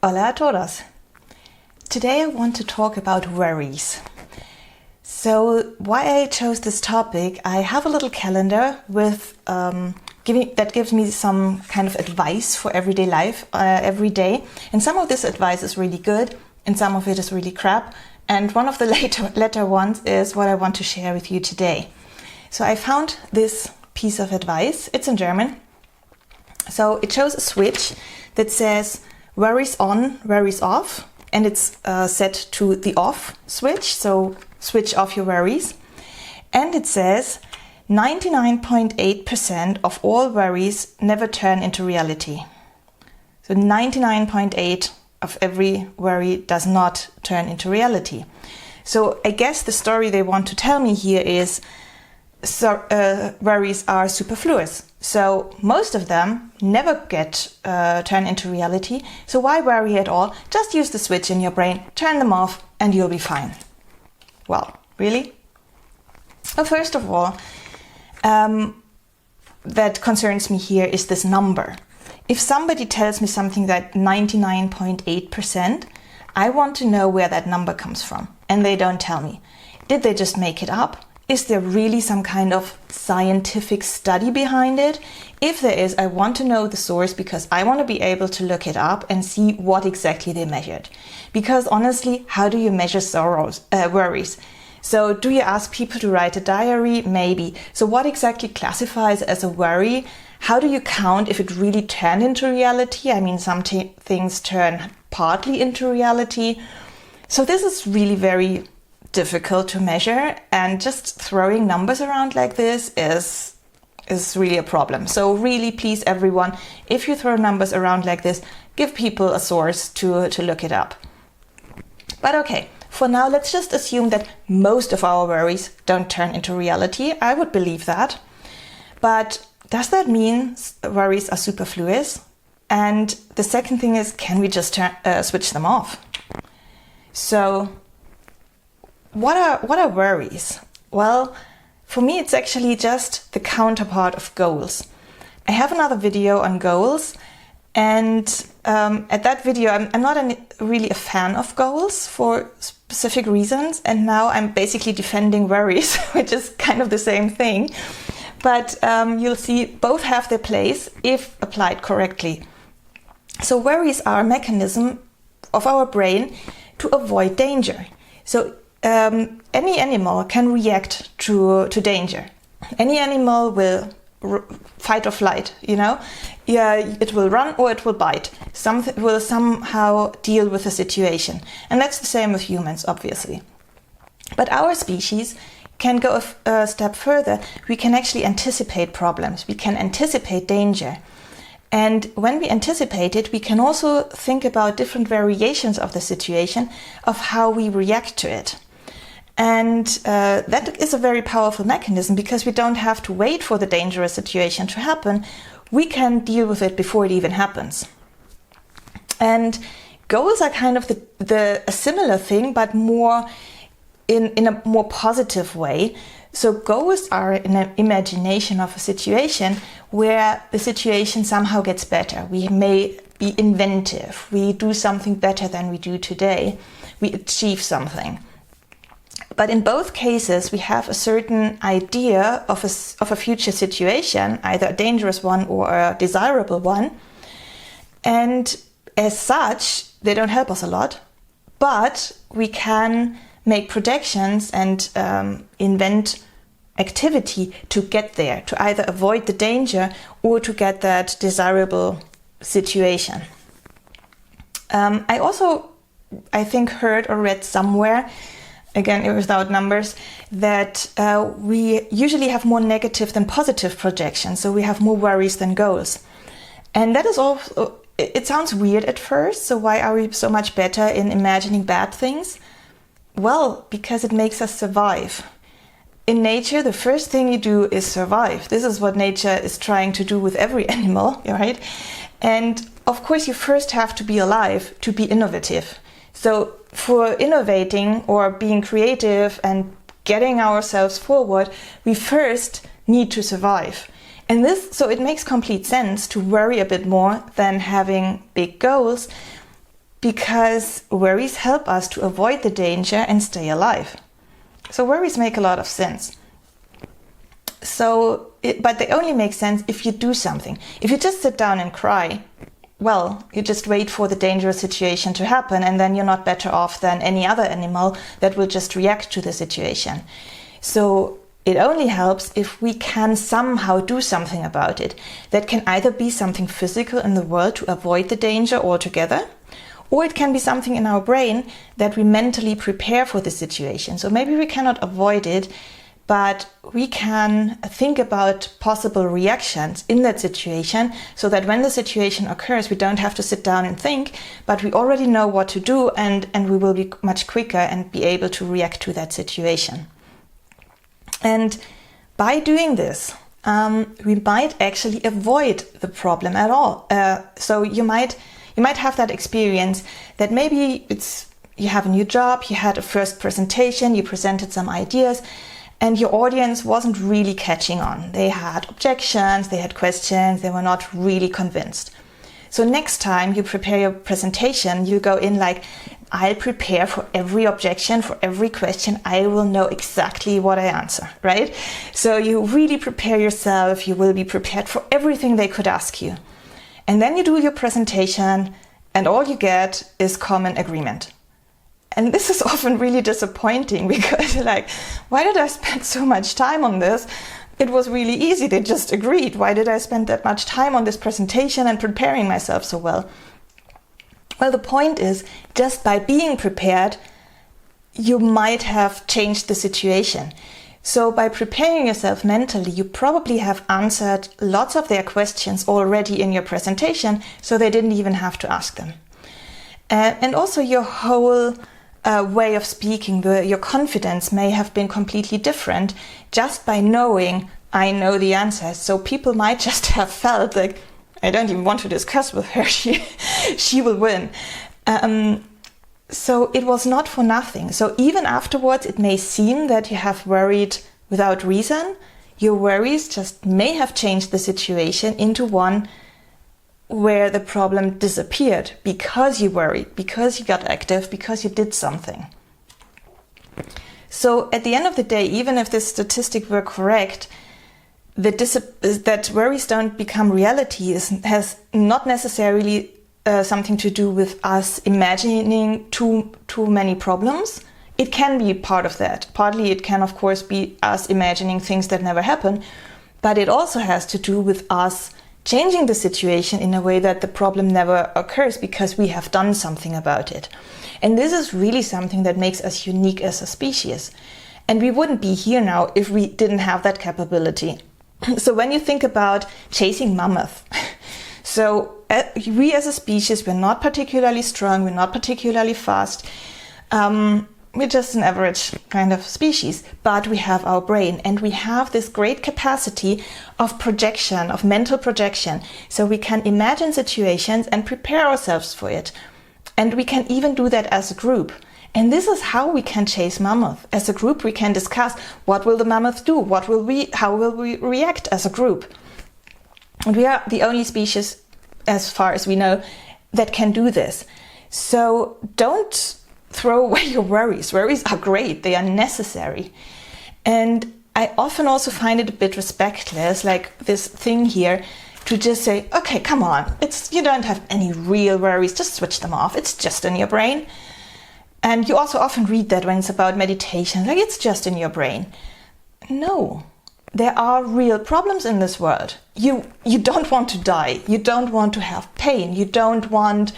Hola a todos! Today I want to talk about worries. So why I chose this topic, I have a little calendar with that gives me some kind of advice for everyday life every day. And some of this advice is really good and some of it is really crap. And one of the later ones is what I want to share with you today. So I found this piece of advice. It's in German. So it shows a switch that says worries on, worries off, and it's set to the off switch, so switch off your worries. And it says 99.8% of all worries never turn into reality. So 99.8 of every worry does not turn into reality. So I guess the story they want to tell me here is worries are superfluous. So most of them never get turned into reality. So why worry at all? Just use the switch in your brain, turn them off, and you'll be fine. Well, really? Well, first of all, that concerns me here is this number. If somebody tells me something that 99.8%, I want to know where that number comes from. And they don't tell me. Did they just make it up? Is there really some kind of scientific study behind it? If there is, I want to know the source because I want to be able to look it up and see what exactly they measured. Because honestly, how do you measure worries? So do you ask people to write a diary? Maybe. So what exactly classifies as a worry? How do you count if it really turned into reality? I mean, some things turn partly into reality. So this is really very difficult to measure, and just throwing numbers around like this is really a problem. So really, please everyone, if you throw numbers around like this, give people a source to look it up. But okay, for now let's just assume that most of our worries don't turn into reality. I would believe that. But does that mean worries are superfluous? And the second thing is, can we just switch them off? So what are worries? Well, for me, it's actually just the counterpart of goals. I have another video on goals, and at that video, I'm not really a fan of goals for specific reasons, and now I'm basically defending worries, which is kind of the same thing. But you'll see both have their place if applied correctly. So worries are a mechanism of our brain to avoid danger. So any animal can react to danger. Any animal will fight or flight, it will run or it will bite. Something will somehow deal with the situation. And that's the same with humans, obviously. But our species can go a step further. We can actually anticipate problems. We can anticipate danger. And when we anticipate it, we can also think about different variations of the situation, of how we react to it. And that is a very powerful mechanism because we don't have to wait for the dangerous situation to happen. We can deal with it before it even happens. And goals are kind of a similar thing, but more in a more positive way. So goals are an imagination of a situation where the situation somehow gets better. We may be inventive. We do something better than we do today. We achieve something. But in both cases, we have a certain idea of a future situation, either a dangerous one or a desirable one. And as such, they don't help us a lot. But we can make projections and invent activity to get there, to either avoid the danger or to get that desirable situation. I think heard or read somewhere, again without numbers, that we usually have more negative than positive projections, so we have more worries than goals. And that is also, it sounds weird at first, so why are we so much better in imagining bad things? Well, because it makes us survive. In nature, the first thing you do is survive. This is what nature is trying to do with every animal, right? And of course, you first have to be alive to be innovative. So for innovating or being creative and getting ourselves forward, we first need to survive. And so it makes complete sense to worry a bit more than having big goals, because worries help us to avoid the danger and stay alive. So worries make a lot of sense. But they only make sense if you do something. If you just sit down and cry, well, you just wait for the dangerous situation to happen, and then you're not better off than any other animal that will just react to the situation. So it only helps if we can somehow do something about it. That can either be something physical in the world to avoid the danger altogether, or it can be something in our brain that we mentally prepare for the situation. So maybe we cannot avoid it, but we can think about possible reactions in that situation so that when the situation occurs, we don't have to sit down and think, but we already know what to do, and we will be much quicker and be able to react to that situation. And by doing this, we might actually avoid the problem at all. So you might have that experience that maybe you have a new job, you had a first presentation, you presented some ideas, and your audience wasn't really catching on. They had objections, they had questions, they were not really convinced. So next time you prepare your presentation, you go in like, I'll prepare for every objection, for every question. I will know exactly what I answer, right? So you really prepare yourself. You will be prepared for everything they could ask you. And then you do your presentation, and all you get is common agreement. And this is often really disappointing because you're like, why did I spend so much time on this? It was really easy. They just agreed. Why did I spend that much time on this presentation and preparing myself so well? Well, the point is, just by being prepared, you might have changed the situation. So by preparing yourself mentally, you probably have answered lots of their questions already in your presentation, so they didn't even have to ask them. And also your whole way of speaking, your confidence may have been completely different just by knowing, I know the answers. So people might just have felt like, I don't even want to discuss with her, she will win. So it was not for nothing. So even afterwards, it may seem that you have worried without reason. Your worries just may have changed the situation into one where the problem disappeared because you worried, because you got active, because you did something. So at the end of the day, even if this statistic were correct, that worries don't become reality has not necessarily something to do with us imagining too many problems. It can be part of that. Partly it can, of course, be us imagining things that never happen, but it also has to do with us changing the situation in a way that the problem never occurs because we have done something about it. And this is really something that makes us unique as a species. And we wouldn't be here now if we didn't have that capability. So when you think about chasing mammoths, so we as a species, we're not particularly strong, we're not particularly fast. We're just an average kind of species, but we have our brain and we have this great capacity of projection, of mental projection. So we can imagine situations and prepare ourselves for it. And we can even do that as a group. And this is how we can chase mammoth. As a group, we can discuss what will the mammoth do? How will we react as a group? And we are the only species, as far as we know, that can do this. So don't throw away your worries. Worries are great. They are necessary. And I often also find it a bit respectless, like this thing here, to just say, okay, come on. You don't have any real worries. Just switch them off. It's just in your brain. And you also often read that when it's about meditation, like it's just in your brain. No, there are real problems in this world. You don't want to die. You don't want to have pain. You don't want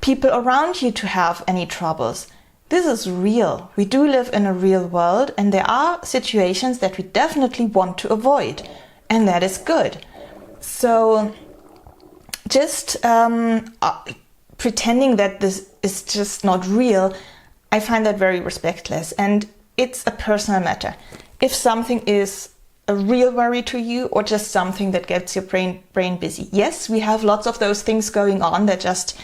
people around you to have any troubles. This is real. We do live in a real world, and there are situations that we definitely want to avoid, and that is good. So just pretending that this is just not real, I find that very respectless, and it's a personal matter. If something is a real worry to you or just something that gets your brain busy. Yes, we have lots of those things going on that just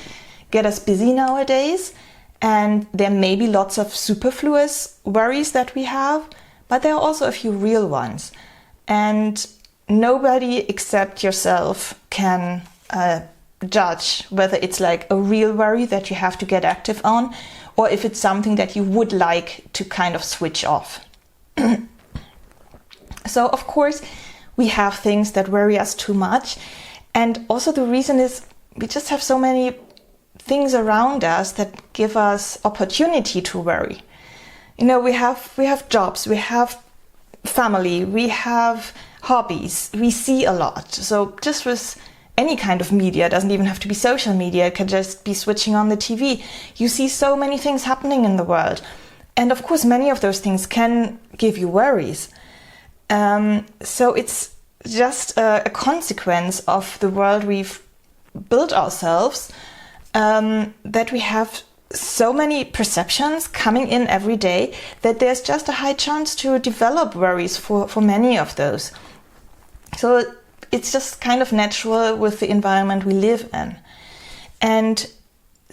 get us busy nowadays, and there may be lots of superfluous worries that we have, but there are also a few real ones. And nobody except yourself can judge whether it's like a real worry that you have to get active on, or if it's something that you would like to kind of switch off. So of course we have things that worry us too much, and also the reason is we just have so many things around us that give us opportunity to worry. You know, we have jobs, we have family, we have hobbies, we see a lot. So just with any kind of media, it doesn't even have to be social media, it can just be switching on the TV. You see so many things happening in the world. And of course, many of those things can give you worries. So it's just a consequence of the world we've built ourselves, that we have so many perceptions coming in every day that there's just a high chance to develop worries for many of those. So it's just kind of natural with the environment we live in. And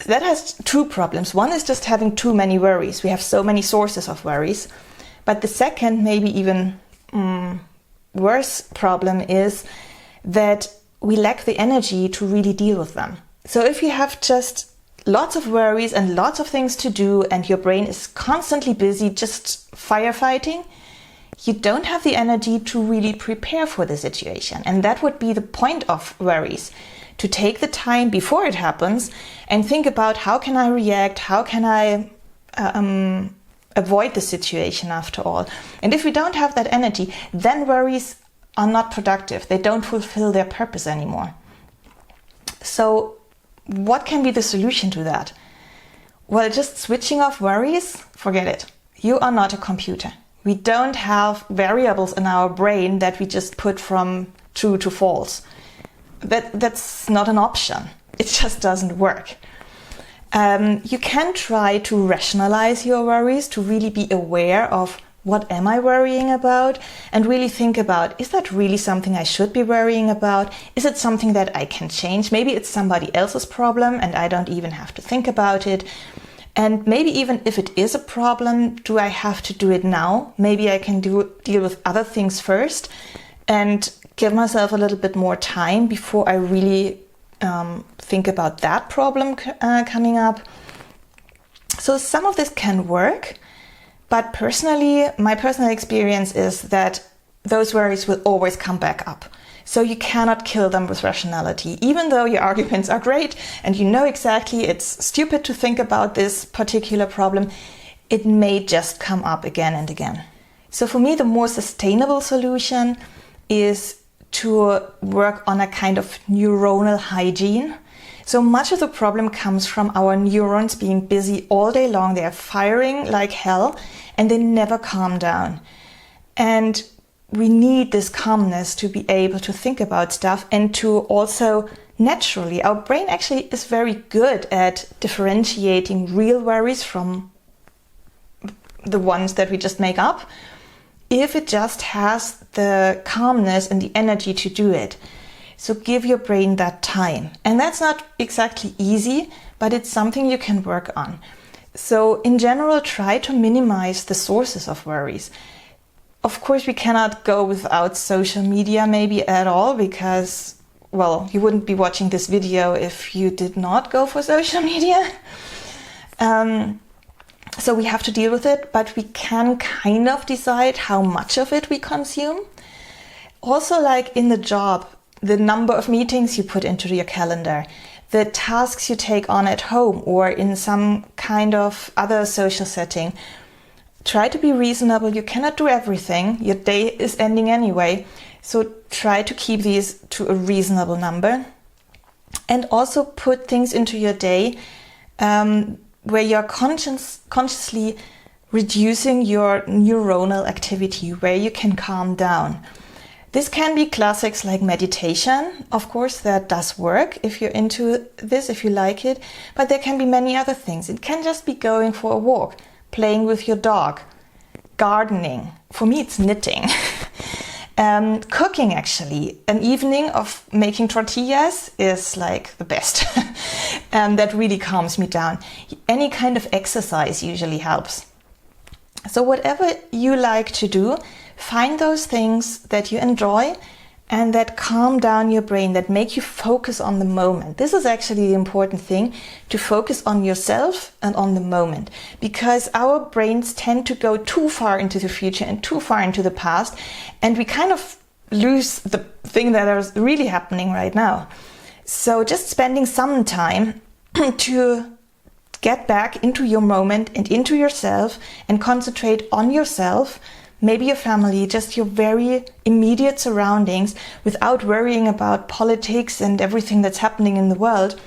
that has two problems. One is just having too many worries. We have so many sources of worries. But the second, maybe even worse problem is that we lack the energy to really deal with them. So if you have just lots of worries and lots of things to do and your brain is constantly busy just firefighting, you don't have the energy to really prepare for the situation. And that would be the point of worries, to take the time before it happens and think about how can I react, how can I avoid the situation after all. And if we don't have that energy, then worries are not productive. They don't fulfill their purpose anymore. So what can be the solution to that? Well, just switching off worries, forget it. You are not a computer. We don't have variables in our brain that we just put from true to false. That's not an option. It just doesn't work. You can try to rationalize your worries, to really be aware of what am I worrying about, and really think about, is that really something I should be worrying about? Is it something that I can change? Maybe it's somebody else's problem and I don't even have to think about it. And maybe even if it is a problem, do I have to do it now? Maybe I can deal with other things first and give myself a little bit more time before I really think about that problem coming up. So some of this can work. But personally, my personal experience is that those worries will always come back up. So you cannot kill them with rationality. Even though your arguments are great and you know exactly it's stupid to think about this particular problem, it may just come up again and again. So for me, the more sustainable solution is to work on a kind of neuronal hygiene. So much of the problem comes from our neurons being busy all day long. They are firing like hell and they never calm down. And we need this calmness to be able to think about stuff and to also naturally, our brain actually is very good at differentiating real worries from the ones that we just make up, if it just has the calmness and the energy to do it. So give your brain that time. And that's not exactly easy, but it's something you can work on. So in general, try to minimize the sources of worries. Of course, we cannot go without social media maybe at all, because, well, you wouldn't be watching this video if you did not go for social media. So we have to deal with it, but we can kind of decide how much of it we consume. Also, like in the job, the number of meetings you put into your calendar, the tasks you take on at home or in some kind of other social setting. Try to be reasonable. You cannot do everything. Your day is ending anyway. So try to keep these to a reasonable number. And also put things into your day where you're consciously reducing your neuronal activity, where you can calm down. This can be classics like meditation. Of course, that does work if you're into this, if you like it. But there can be many other things. It can just be going for a walk, playing with your dog, gardening. For me, it's knitting. Cooking, actually. An evening of making tortillas is like the best. That really calms me down. Any kind of exercise usually helps. So whatever you like to do, find those things that you enjoy and that calm down your brain, that make you focus on the moment. This is actually the important thing, to focus on yourself and on the moment, because our brains tend to go too far into the future and too far into the past, and we kind of lose the thing that is really happening right now. So just spending some time to get back into your moment and into yourself and concentrate on yourself, maybe your family, just your very immediate surroundings, without worrying about politics and everything that's happening in the world,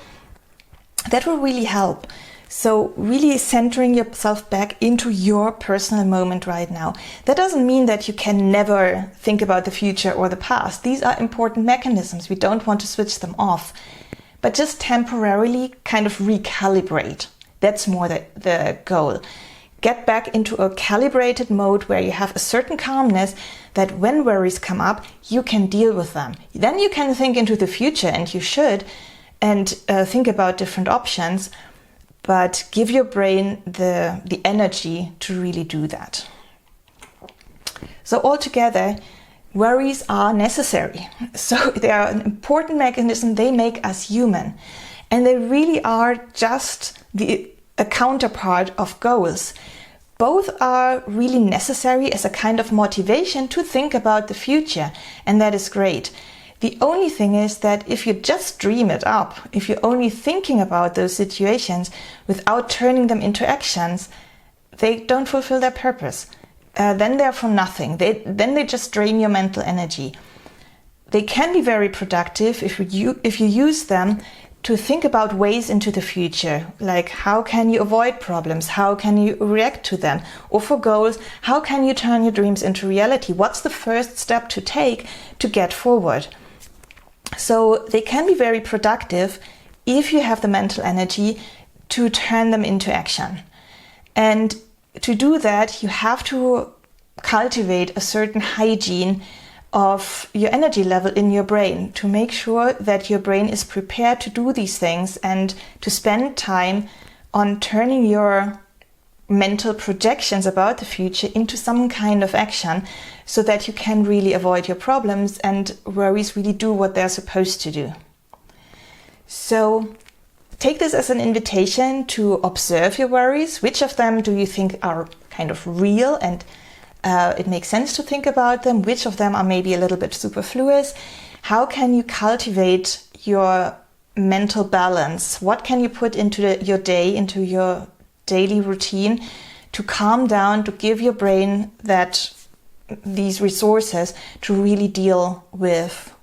that will really help. So really centering yourself back into your personal moment right now. That doesn't mean that you can never think about the future or the past. These are important mechanisms. We don't want to switch them off, but just temporarily kind of recalibrate. That's more the goal. Get back into a calibrated mode where you have a certain calmness that when worries come up, you can deal with them. Then you can think into the future, and you should, and think about different options, but give your brain the energy to really do that. So altogether, worries are necessary. So they are an important mechanism. They make us human, and they really are just a counterpart of goals. Both are really necessary as a kind of motivation to think about the future, and that is great. The only thing is that if you just dream it up, if you're only thinking about those situations without turning them into actions, they don't fulfill their purpose. Then they're for nothing. Then they just drain your mental energy. They can be very productive if you use them to think about ways into the future, like how can you avoid problems, how can you react to them, or for goals, how can you turn your dreams into reality? What's the first step to take to get forward? So they can be very productive if you have the mental energy to turn them into action. And to do that, you have to cultivate a certain hygiene of your energy level in your brain, to make sure that your brain is prepared to do these things and to spend time on turning your mental projections about the future into some kind of action, so that you can really avoid your problems and worries really do what they're supposed to do. So take this as an invitation to observe your worries. Which of them do you think are kind of real and it makes sense to think about them? Which of them are maybe a little bit superfluous? How can you cultivate your mental balance? What can you put into your day, into your daily routine to calm down, to give your brain these resources to really deal with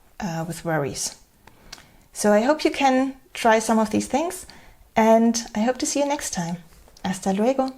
worries? So I hope you can try some of these things, and I hope to see you next time. Hasta luego.